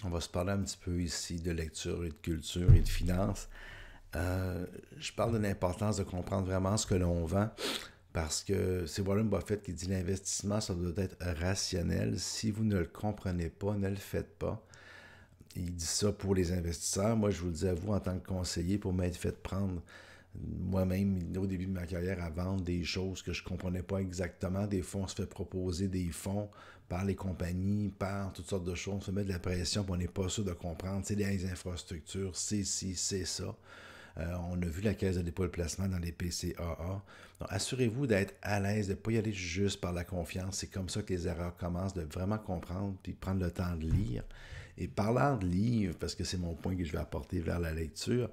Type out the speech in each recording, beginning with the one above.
On va se parler un petit peu ici de lecture et de culture et de finance. Je parle de l'importance de comprendre vraiment ce que l'on vend parce que c'est Warren Buffett qui dit l'investissement, ça doit être rationnel. Si vous ne le comprenez pas, ne le faites pas. Il dit ça pour les investisseurs. Moi, je vous le dis à vous en tant que conseiller pour m'être fait prendre moi-même au début de ma carrière à vendre des choses que je ne comprenais pas exactement. Des fois, on se fait proposer des fonds par les compagnies, par toutes sortes de choses. On se met de la pression et on n'est pas sûr de comprendre. C'est les infrastructures, c'est ci, c'est ça. On a vu la caisse de dépôt et de placement dans les PCAA. Donc, assurez-vous d'être à l'aise, de ne pas y aller juste par la confiance. C'est comme ça que les erreurs commencent, de vraiment comprendre puis prendre le temps de lire. Et parlant de livres, parce que c'est mon point que je vais apporter vers la lecture,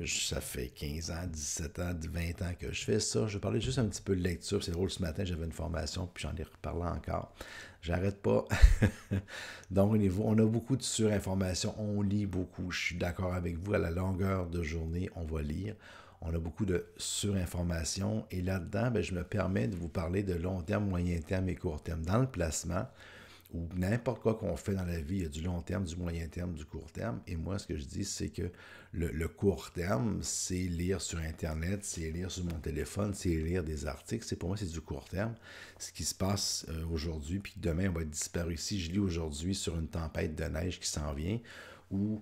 ça fait 15 ans, 17 ans, 20 ans que je fais ça. Je vais parler juste un petit peu de lecture. C'est drôle, ce matin, j'avais une formation, puis j'en ai reparlé encore. J'arrête pas. Donc, au niveau, on a beaucoup de surinformation. On lit beaucoup. Je suis d'accord avec vous. À la longueur de journée, on va lire. On a beaucoup de surinformation. Et là-dedans, ben, je me permets de vous parler de long terme, moyen terme et court terme. Dans le placement, ou n'importe quoi qu'on fait dans la vie, il y a du long terme, du moyen terme, du court terme. Et moi, ce que je dis, c'est que le court terme, c'est lire sur Internet, c'est lire sur mon téléphone, c'est lire des articles. Pour moi, c'est du court terme. Ce qui se passe aujourd'hui, puis demain, on va être disparu ici. Je lis aujourd'hui sur une tempête de neige qui s'en vient ou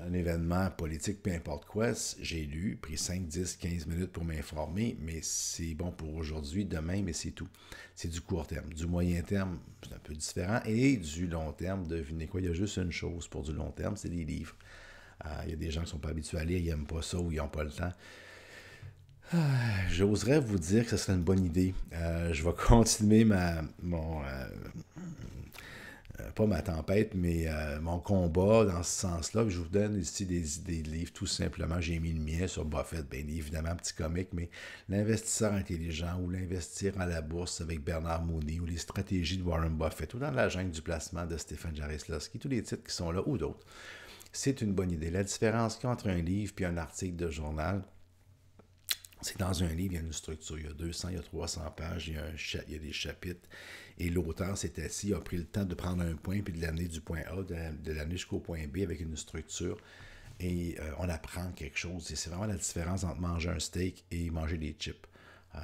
un événement politique, peu importe quoi, j'ai lu, pris 5, 10, 15 minutes pour m'informer, mais c'est bon pour aujourd'hui, demain, mais c'est tout. C'est du court terme. Du moyen terme, c'est un peu différent. Et du long terme, devinez quoi, il y a juste une chose pour du long terme, c'est les livres. Il y a des gens qui ne sont pas habitués à lire, ils n'aiment pas ça ou ils n'ont pas le temps. J'oserais vous dire que ce serait une bonne idée. Je vais continuer pas ma tempête, mais mon combat dans ce sens-là. Je vous donne ici des idées de livres, tout simplement. J'ai mis le mien sur Buffett, bien évidemment, petit comique, mais l'investisseur intelligent ou l'investir à la bourse avec Bernard Mooney ou les stratégies de Warren Buffett ou dans la jungle du placement de Stéphane Jarislowski, tous les titres qui sont là ou d'autres. C'est une bonne idée. La différence qu'il y a entre un livre et un article de journal, c'est dans un livre, il y a une structure, il y a 200, il y a 300 pages, il y a des chapitres, et l'auteur s'est assis, a pris le temps de prendre un point puis de l'amener du point A, de l'amener jusqu'au point B avec une structure, et on apprend quelque chose. Et c'est vraiment la différence entre manger un steak et manger des chips.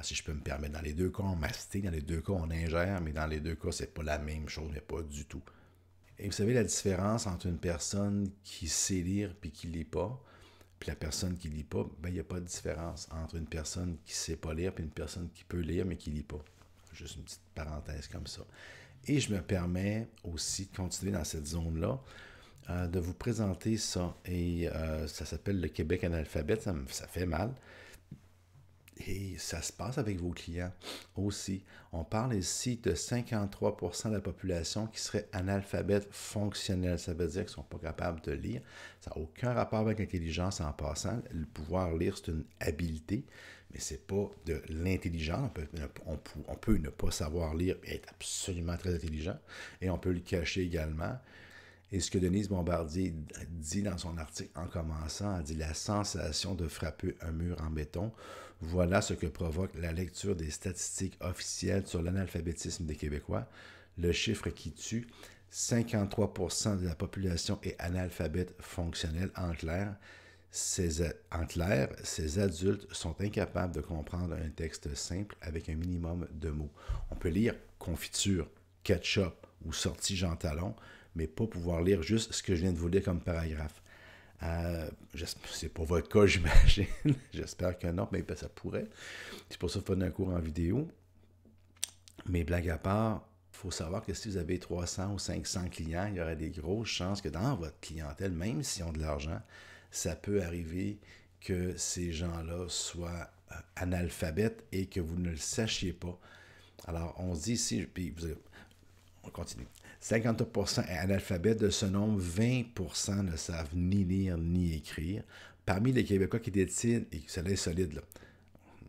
Si je peux me permettre, dans les deux cas, on mastique, dans les deux cas, on ingère, mais dans les deux cas, c'est pas la même chose, mais pas du tout. Et vous savez la différence entre une personne qui sait lire et qui ne lit pas, puis la personne qui ne lit pas, ben, il n'y a pas de différence entre une personne qui ne sait pas lire et une personne qui peut lire mais qui ne lit pas. Juste une petite parenthèse comme ça. Et je me permets aussi de continuer dans cette zone-là, de vous présenter ça. Et ça s'appelle le Québec analphabète, ça fait mal. Et ça se passe avec vos clients aussi. On parle ici de 53% de la population qui serait analphabète fonctionnel. Ça veut dire qu'ils ne sont pas capables de lire. Ça n'a aucun rapport avec l'intelligence en passant. Le pouvoir lire, c'est une habilité, mais ce n'est pas de l'intelligence. On peut ne pas savoir lire et être absolument très intelligent. Et on peut le cacher également. Et ce que Denise Bombardier dit dans son article en commençant, elle dit la sensation de frapper un mur en béton. Voilà ce que provoque la lecture des statistiques officielles sur l'analphabétisme des Québécois. Le chiffre qui tue, 53% de la population est analphabète fonctionnelle. En clair, ces adultes sont incapables de comprendre un texte simple avec un minimum de mots. On peut lire confiture, ketchup ou sortie Jean Talon, mais pas pouvoir lire juste ce que je viens de vous lire comme paragraphe. C'est pas votre cas, j'imagine. J'espère que non, mais ça pourrait. C'est pour ça que je fais un cours en vidéo. Mais blague à part, il faut savoir que si vous avez 300 ou 500 clients, il y aurait des grosses chances que dans votre clientèle, même s'ils ont de l'argent, ça peut arriver que ces gens-là soient analphabètes et que vous ne le sachiez pas. Alors, on se dit ici, puis on continue. 53% est analphabète, de ce nombre, 20% ne savent ni lire ni écrire. Parmi les Québécois qui détiennent, et ça est solide, là,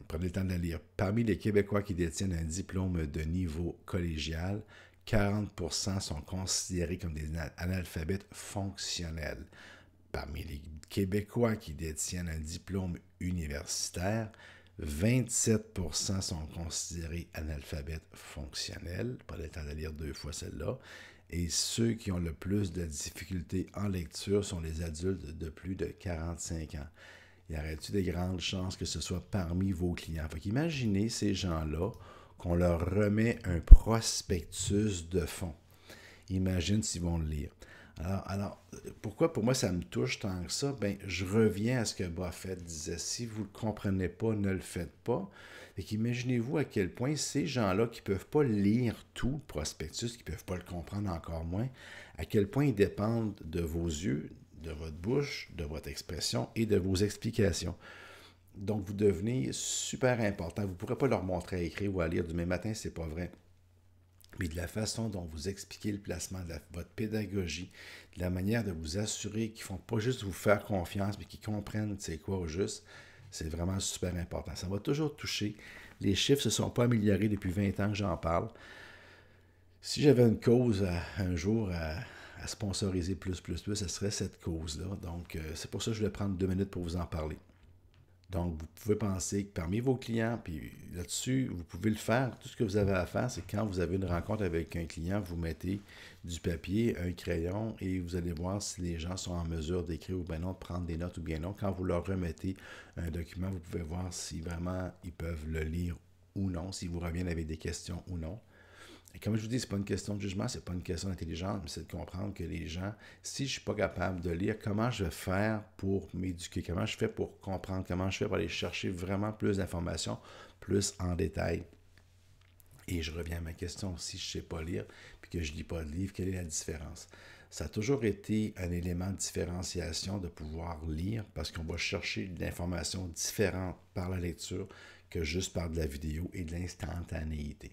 prenez le temps de la lire, parmi les Québécois qui détiennent un diplôme de niveau collégial, 40% sont considérés comme des analphabètes fonctionnels. Parmi les Québécois qui détiennent un diplôme universitaire, 27% sont considérés analphabètes fonctionnels. Pas le temps de lire deux fois celle-là. Et ceux qui ont le plus de difficultés en lecture sont les adultes de plus de 45 ans. Y aurait-il des grandes chances que ce soit parmi vos clients? Fait qu'imaginez ces gens-là qu'on leur remet un prospectus de fonds. Imagine s'ils vont le lire. Alors, pourquoi pour moi ça me touche tant que ça? Ben, je reviens à ce que Buffett disait. Si vous ne le comprenez pas, ne le faites pas. Fait qu'imaginez-vous à quel point ces gens-là qui ne peuvent pas lire tout le prospectus, qui ne peuvent pas le comprendre encore moins, à quel point ils dépendent de vos yeux, de votre bouche, de votre expression et de vos explications. Donc, vous devenez super important. Vous ne pourrez pas leur montrer à écrire ou à lire demain matin, c'est pas vrai. Mais de la façon dont vous expliquez le placement, de votre pédagogie, de la manière de vous assurer qu'ils ne font pas juste vous faire confiance, mais qu'ils comprennent c'est quoi au juste, c'est vraiment super important. Ça va toujours toucher. Les chiffres ne se sont pas améliorés depuis 20 ans que j'en parle. Si j'avais une cause un jour à sponsoriser plus, ce serait cette cause-là. Donc, c'est pour ça que je voulais prendre 2 minutes pour vous en parler. Donc, vous pouvez penser que parmi vos clients, puis là-dessus, vous pouvez le faire. Tout ce que vous avez à faire, c'est quand vous avez une rencontre avec un client, vous mettez du papier, un crayon, et vous allez voir si les gens sont en mesure d'écrire ou bien non, de prendre des notes ou bien non. Quand vous leur remettez un document, vous pouvez voir si vraiment ils peuvent le lire ou non, s'ils vous reviennent avec des questions ou non. Et comme je vous dis, ce n'est pas une question de jugement, ce n'est pas une question d'intelligence, mais c'est de comprendre que les gens, si je ne suis pas capable de lire, comment je vais faire pour m'éduquer, comment je fais pour comprendre, comment je fais pour aller chercher vraiment plus d'informations, plus en détail. Et je reviens à ma question, si je ne sais pas lire, puis que je ne lis pas de livre, quelle est la différence? Ça a toujours été un élément de différenciation de pouvoir lire, parce qu'on va chercher de l'information différente par la lecture que juste par de la vidéo et de l'instantanéité.